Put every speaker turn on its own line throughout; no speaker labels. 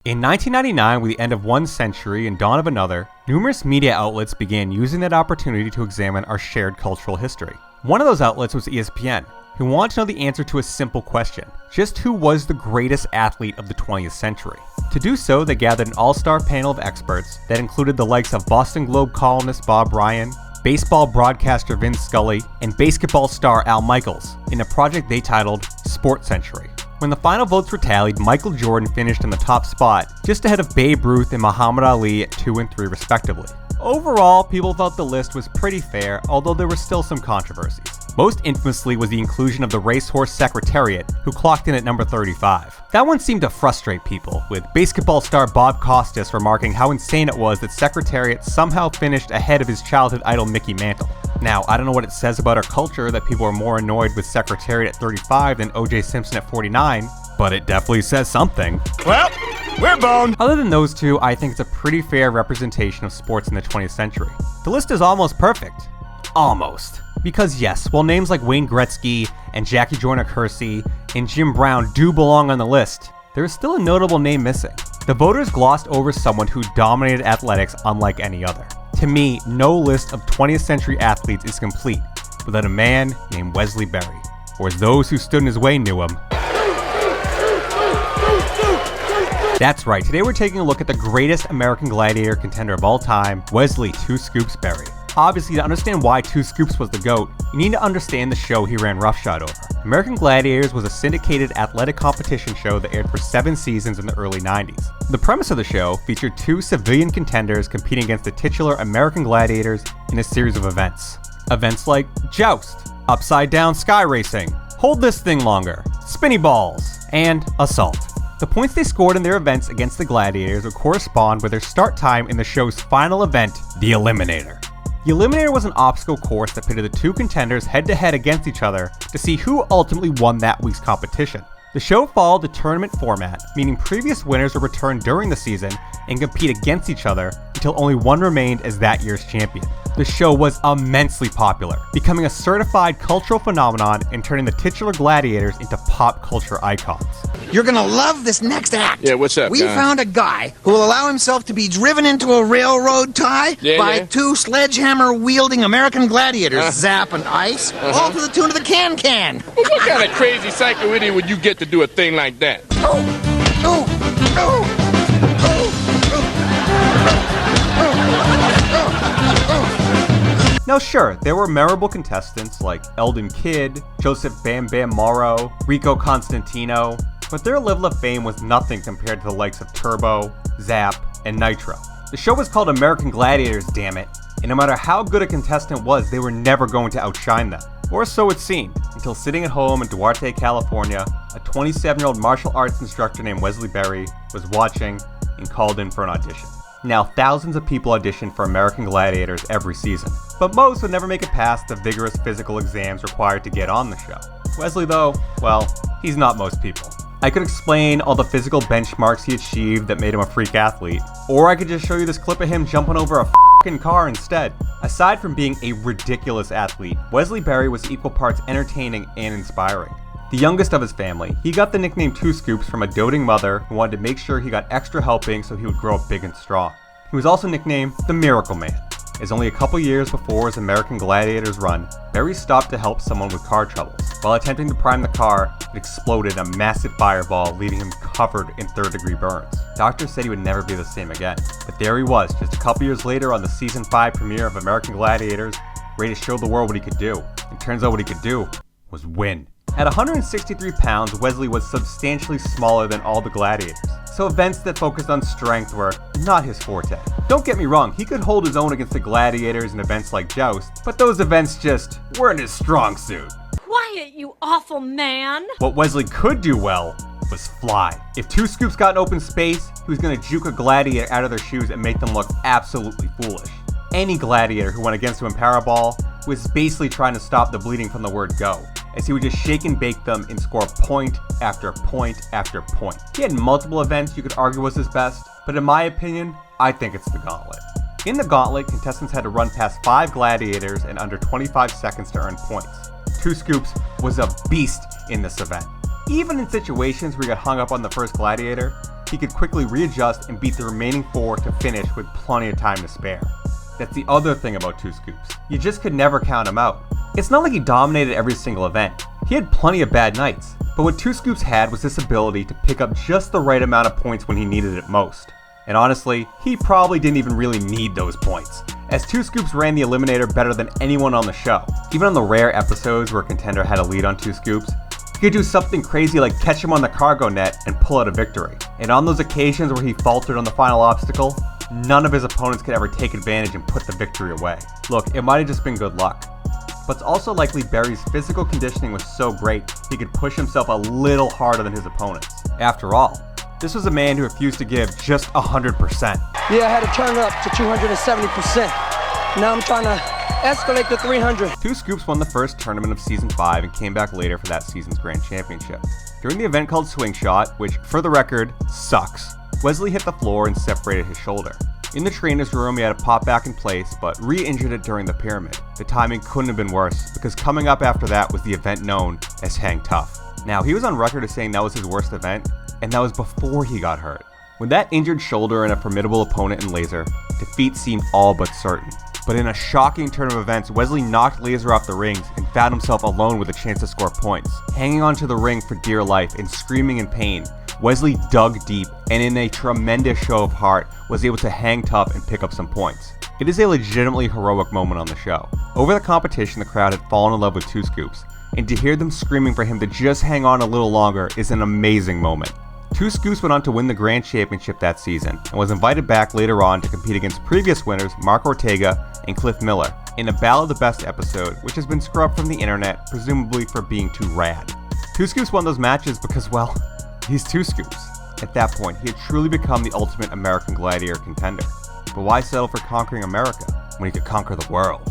In 1999, with the end of one century and dawn of another, numerous media outlets began using that opportunity to examine our shared cultural history. One of those outlets was ESPN, who wanted to know the answer to a simple question: just who was the greatest athlete of the 20th century? To do so, they gathered an all-star panel of experts that included the likes of Boston Globe columnist Bob Ryan, baseball broadcaster Vince Scully, and basketball star Al Michaels in a project they titled SportsCentury. When the final votes were tallied, Michael Jordan finished in the top spot, just ahead of Babe Ruth and Muhammad Ali at 2 and 3 respectively. Overall, people thought the list was pretty fair, although there were still some controversies. Most infamously was the inclusion of the racehorse Secretariat, who clocked in at number 35. That one seemed to frustrate people, with basketball star Bob Costas remarking how insane it was that Secretariat somehow finished ahead of his childhood idol Mickey Mantle. Now, I don't know what it says about our culture that people are more annoyed with Secretariat at 35 than O.J. Simpson at 49, but it definitely says something.
Well, we're boned!
Other than those two, I think it's a pretty fair representation of sports in the 20th century. The list is almost perfect. Almost. Because yes, while names like Wayne Gretzky and Jackie Joyner-Kersee and Jim Brown do belong on the list, there is still a notable name missing. The voters glossed over someone who dominated athletics unlike any other. To me, no list of 20th century athletes is complete without a man named Wesley Berry, or as those who stood in his way knew him. That's right, today we're taking a look at the greatest American Gladiator contender of all time, Wesley Two Scoops Berry. Obviously, to understand why Two Scoops was the GOAT, you need to understand the show he ran roughshod over. American Gladiators was a syndicated athletic competition show that aired for 7 seasons in the early 90s. The premise of the show featured 2 civilian contenders competing against the titular American Gladiators in a series of events. Events like Joust, Upside Down Sky Racing, Hold This Thing Longer, Spinny Balls, and Assault. The points they scored in their events against the Gladiators would correspond with their start time in the show's final event, the Eliminator. The Eliminator was an obstacle course that pitted the 2 contenders head-to-head against each other to see who ultimately won that week's competition. The show followed the tournament format, meaning previous winners would return during the season and compete against each other until only one remained as that year's champion. The show was immensely popular, becoming a certified cultural phenomenon and turning the titular gladiators into pop culture icons.
You're gonna love this next act.
Yeah, what's up,
We
guy?
found a guy who will allow himself to be driven into a railroad tie by 2 sledgehammer-wielding American gladiators, Zap and Ice, all to the tune of the can-can.
Well, what kind of crazy psycho idiot would you get to do a thing like that?
Now sure, there were memorable contestants like Eldon Kidd, Joseph Bam Bam Morrow, Rico Constantino, but their level of fame was nothing compared to the likes of Turbo, Zap, and Nitro. The show was called American Gladiators, damn it, and no matter how good a contestant was, they were never going to outshine them. Or so it seemed, until sitting at home in Duarte, California, a 27-year-old martial arts instructor named Wesley Berry was watching and called in for an audition. Now, thousands of people audition for American Gladiators every season, but most would never make it past the vigorous physical exams required to get on the show. Wesley though, well, he's not most people. I could explain all the physical benchmarks he achieved that made him a freak athlete, or I could just show you this clip of him jumping over a f***ing car instead. Aside from being a ridiculous athlete, Wesley Berry was equal parts entertaining and inspiring. The youngest of his family, he got the nickname Two Scoops from a doting mother who wanted to make sure he got extra helping so he would grow up big and strong. He was also nicknamed the Miracle Man, as only a couple years before his American Gladiators run, Berry stopped to help someone with car troubles. While attempting to prime the car, it exploded in a massive fireball, leaving him covered in 3rd-degree burns. Doctors said he would never be the same again, but there he was, just a couple years later on the season 5 premiere of American Gladiators, ready to show the world what he could do. And turns out what he could do was win. At 163 pounds, Wesley was substantially smaller than all the gladiators, so events that focused on strength were not his forte. Don't get me wrong, he could hold his own against the gladiators in events like Joust, but those events just weren't his strong suit.
Quiet, you awful man!
What Wesley could do well was fly. If Two Scoops got in open space, he was going to juke a gladiator out of their shoes and make them look absolutely foolish. Any gladiator who went against him in Powerball was basically trying to stop the bleeding from the word go, as he would just shake and bake them and score point after point after point. He had multiple events you could argue was his best, but in my opinion, I think it's the Gauntlet. In the Gauntlet, contestants had to run past 5 gladiators in under 25 seconds to earn points. Two Scoops was a beast in this event. Even in situations where he got hung up on the first gladiator, he could quickly readjust and beat the remaining 4 to finish with plenty of time to spare. That's the other thing about 2 Scoops. You just could never count him out. It's not like he dominated every single event. He had plenty of bad nights, but what 2 Scoops had was this ability to pick up just the right amount of points when he needed it most. And honestly, he probably didn't even really need those points, as 2 Scoops ran the Eliminator better than anyone on the show. Even on the rare episodes where a contender had a lead on 2 Scoops, he could do something crazy like catch him on the cargo net and pull out a victory. And on those occasions where he faltered on the final obstacle, none of his opponents could ever take advantage and put the victory away. Look, it might have just been good luck, but it's also likely Berry's physical conditioning was so great he could push himself a little harder than his opponents. After all, this was a man who refused to give just 100%.
Yeah, I had to turn it up to 270%. Now I'm trying to escalate to 300.
2 Scoops won the first tournament of Season 5 and came back later for that season's Grand Championship. During the event called Swing Shot, which, for the record, sucks, Wesley hit the floor and separated his shoulder. In the trainer's room, he had to pop back in place, but re-injured it during the pyramid. The timing couldn't have been worse, because coming up after that was the event known as Hang Tough. Now, he was on record as saying that was his worst event, and that was before he got hurt. With that injured shoulder and a formidable opponent in Laser, defeat seemed all but certain. But in a shocking turn of events, Wesley knocked Laser off the rings and found himself alone with a chance to score points. Hanging onto the ring for dear life and screaming in pain, Wesley dug deep and in a tremendous show of heart was able to hang tough and pick up some points. It is a legitimately heroic moment on the show. Over the competition, the crowd had fallen in love with 2 Scoops, and to hear them screaming for him to just hang on a little longer is an amazing moment. 2 Scoops went on to win the Grand Championship that season and was invited back later on to compete against previous winners Mark Ortega and Cliff Miller in a Battle of the Best episode, which has been scrubbed from the internet, presumably for being too rad. 2 Scoops won those matches because, well, he's 2 Scoops. At that point, he had truly become the ultimate American Gladiator contender. But why settle for conquering America when he could conquer the world?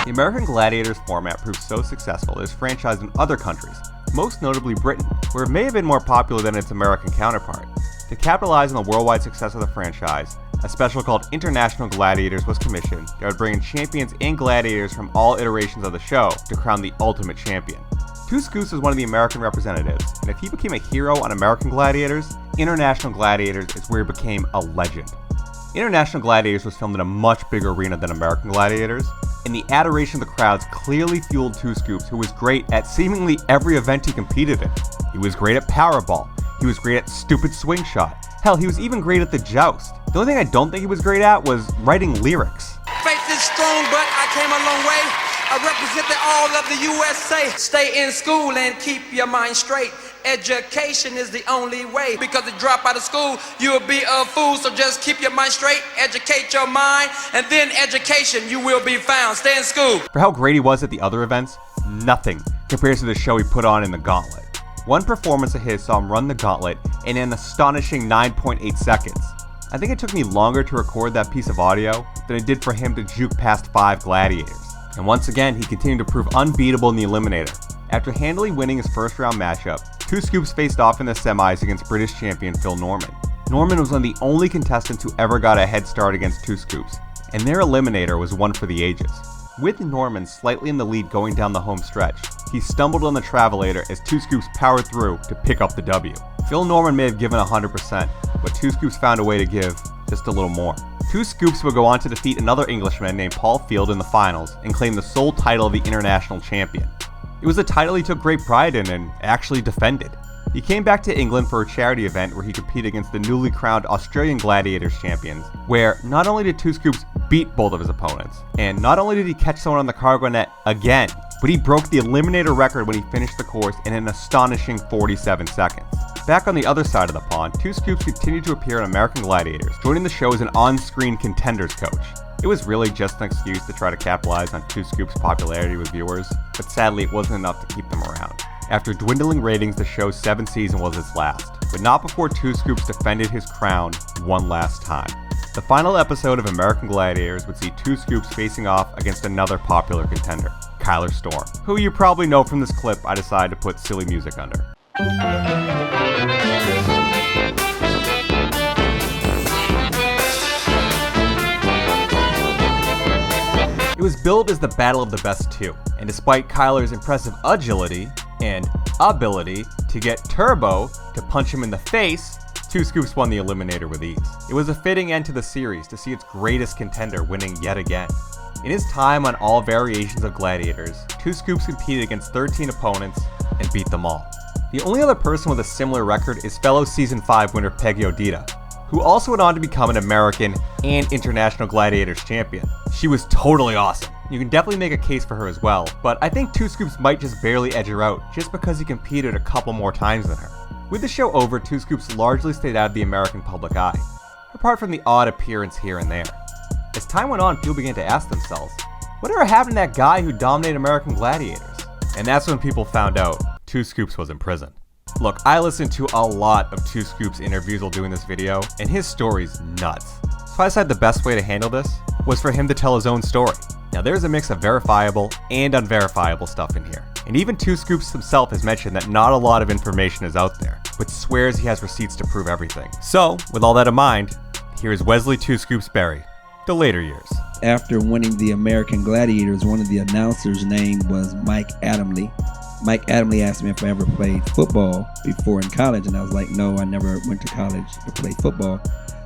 The American Gladiators format proved so successful it was franchised in other countries, most notably Britain, where it may have been more popular than its American counterpart. To capitalize on the worldwide success of the franchise, a special called International Gladiators was commissioned that would bring in champions and gladiators from all iterations of the show to crown the ultimate champion. 2 Scoops was one of the American representatives, and if he became a hero on American Gladiators, International Gladiators is where he became a legend. International Gladiators was filmed in a much bigger arena than American Gladiators, and the adoration of the crowds clearly fueled 2 Scoops, who was great at seemingly every event he competed in. He was great at Powerball, he was great at Stupid Swing Shot, hell, he was even great at the Joust. The only thing I don't think he was great at was writing lyrics.
Faith is strong, but I came a long way. I represent all of the USA. Stay in school and keep your mind straight. Education is the only way, because if you drop out of school, you'll be a fool. So just keep your mind straight, educate your mind, and then education, you will be found. Stay in school.
For how great he was at the other events, nothing compares to the show he put on in the Gauntlet. One performance of his saw him run the Gauntlet in an astonishing 9.8 seconds. I think it took me longer to record that piece of audio than it did for him to juke past 5 gladiators. And once again, he continued to prove unbeatable in the Eliminator. After handily winning his first round matchup, 2 Scoops faced off in the semis against British champion Phil Norman. Norman was one of the only contestants who ever got a head start against 2 Scoops, and their Eliminator was one for the ages. With Norman slightly in the lead going down the home stretch, he stumbled on the Travelator as 2 Scoops powered through to pick up the W. Phil Norman may have given 100%, but 2 Scoops found a way to give just a little more. 2 Scoops would go on to defeat another Englishman named Paul Field in the finals and claim the sole title of the International Champion. It was a title he took great pride in and actually defended. He came back to England for a charity event where he competed against the newly crowned Australian Gladiators champions, where not only did 2 Scoops beat both of his opponents, and not only did he catch someone on the cargo net again, but he broke the Eliminator record when he finished the course in an astonishing 47 seconds. Back on the other side of the pond, 2 Scoops continued to appear on American Gladiators, joining the show as an on-screen contenders coach. It was really just an excuse to try to capitalize on 2 Scoops' popularity with viewers, but sadly it wasn't enough to keep them around. After dwindling ratings, the show's 7th season was its last, but not before 2 Scoops defended his crown one last time. The final episode of American Gladiators would see 2 Scoops facing off against another popular contender, Kyler Storm, who you probably know from this clip I decided to put silly music under. was billed as the battle of the best two, and despite Kyler's impressive agility and ability to get Turbo to punch him in the face, Two Scoops won the Eliminator with ease. It was a fitting end to the series to see its greatest contender winning yet again. In his time on all variations of Gladiators, Two Scoops competed against 13 opponents and beat them all. The only other person with a similar record is fellow Season 5 winner Peggy Odita, who also went on to become an American and International Gladiators champion. She was totally awesome. You can definitely make a case for her as well, but I think Two Scoops might just barely edge her out just because he competed a couple more times than her. With the show over, Two Scoops largely stayed out of the American public eye, apart from the odd appearance here and there. As time went on, people began to ask themselves, whatever happened to that guy who dominated American Gladiators? And that's when people found out Two Scoops was in prison. Look, I listened to a lot of Two Scoops interviews while doing this video, and his story's nuts. So I decided the best way to handle this was for him to tell his own story. Now there's a mix of verifiable and unverifiable stuff in here. And even Two Scoops himself has mentioned that not a lot of information is out there, but swears he has receipts to prove everything. So, with all that in mind, here's Wesley Two Scoops Berry, the later years.
After winning the American Gladiators, one of the announcers' name was Mike Adamley. Mike Adamley asked me if I ever played football before in college, and I was like, no, I never went to college to play football.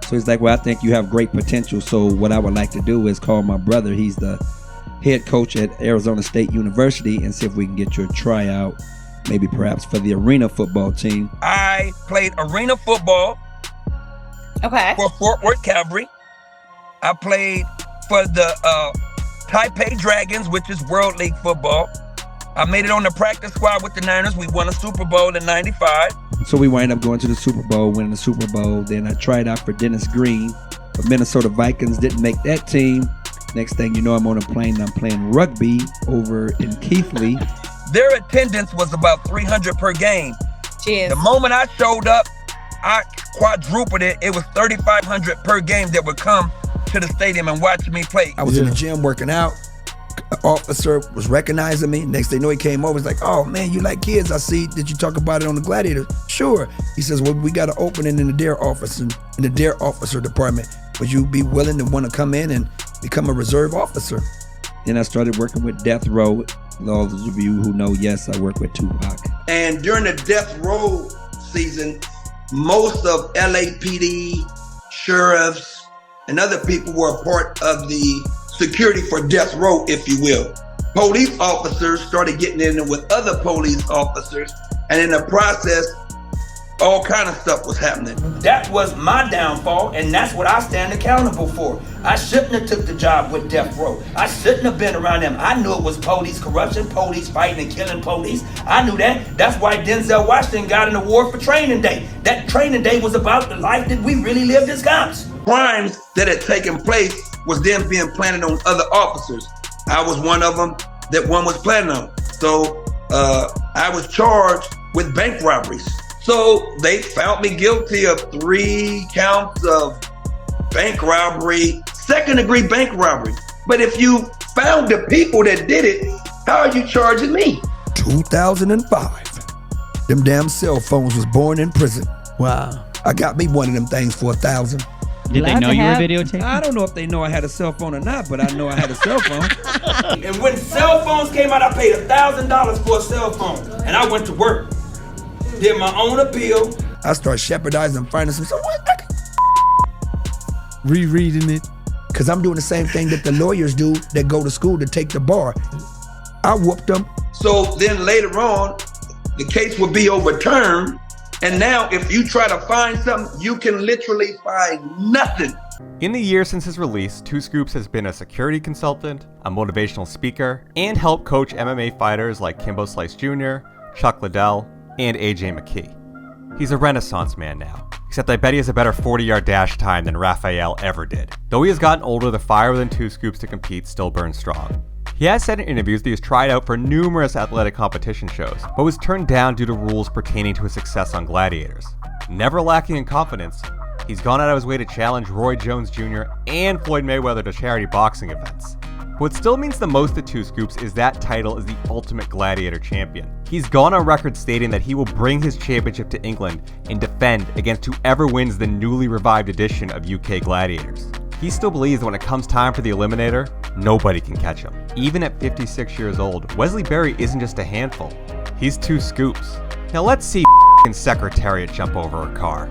So he's like, well, I think you have great potential, so what I would like to do is call my brother. He's the head coach at Arizona State University, and see if we can get you a tryout, maybe perhaps for the arena football team.
I played arena football for Fort Worth Cavalry. I played for the Taipei Dragons, which is World League football. I made it on the practice squad with the Niners. We won a Super Bowl in '95.
So we wind up going to the Super Bowl, winning the Super Bowl. Then I tried out for Dennis Green, but Minnesota Vikings didn't make that team. Next thing you know, I'm on a plane and I'm playing rugby over in Keithley.
Their attendance was about 300 per game.
Cheers.
The moment I showed up, I quadrupled it. It was 3,500 per game that would come to the stadium and watch me play.
I was in the gym working out. An officer was recognizing me. Next thing you know, he came over. He's like, oh man, you like kids. I see that you talk about it on the Gladiators. Sure. He says, well, we got an opening in the dare officer department. Would you be willing to want to come in and become a reserve officer?
Then I started working with Death Row. Those of you who know, yes, I work with Tupac.
And during the Death Row season, most of LAPD, sheriffs, and other people were a part of the security for Death Row, if you will. Police officers started getting in with other police officers, and in the process, all kind of stuff was happening.
That was my downfall, and that's what I stand accountable for. I shouldn't have took the job with Death Row. I shouldn't have been around them. I knew it was police corruption, police fighting and killing police. I knew that. That's why Denzel Washington got an award for Training Day. That Training Day was about the life that we really lived as cops.
Crimes that had taken place was then being planted on other officers. I was one of them that one was planted on. So I was charged with bank robberies. So they found me guilty of 3 counts of bank robbery, second-degree bank robbery. But if you found the people that did it, how are you charging me?
2005. Them damn cell phones was born in prison.
Wow.
I got me one of them things for $1,000.
Did they know you were videotaping?
I don't know if they know I had a cell phone or not, but I know I had a cell phone.
And when cell phones came out, I paid $1,000 for a cell phone. And I went to work. Did my own appeal.
I started shepherdizing and finding some. So what?
Rereading it.
Because I'm doing the same thing that the lawyers do that go to school to take the bar. I whooped them.
So then later on, the case will be overturned. And now if you try to find something, you can literally find nothing.
In the years since his release, Two Scoops has been a security consultant, a motivational speaker, and helped coach MMA fighters like Kimbo Slice Jr., Chuck Liddell, and AJ McKee. He's a renaissance man now, except I bet he has a better 40-yard dash time than Raphael ever did. Though he has gotten older, the fire within Two Scoops to compete still burns strong. He has said in interviews that he was tried out for numerous athletic competition shows, but was turned down due to rules pertaining to his success on Gladiators. Never lacking in confidence, he's gone out of his way to challenge Roy Jones Jr. and Floyd Mayweather to charity boxing events. What still means the most to Two Scoops is that title as the ultimate Gladiator champion. He's gone on record stating that he will bring his championship to England and defend against whoever wins the newly revived edition of UK Gladiators. He still believes that when it comes time for the Eliminator, nobody can catch him. Even at 56 years old, Wesley Berry isn't just a handful. He's 2 scoops. Now let's see Secretariat jump over a car.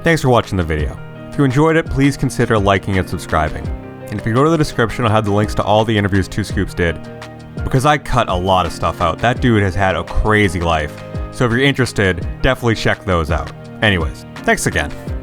Thanks for watching the video. If you enjoyed it, please consider liking and subscribing. And if you go to the description, I'll have the links to all the interviews 2 Scoops did. Because I cut a lot of stuff out. That dude has had a crazy life. So if you're interested, definitely check those out. Anyways, thanks again.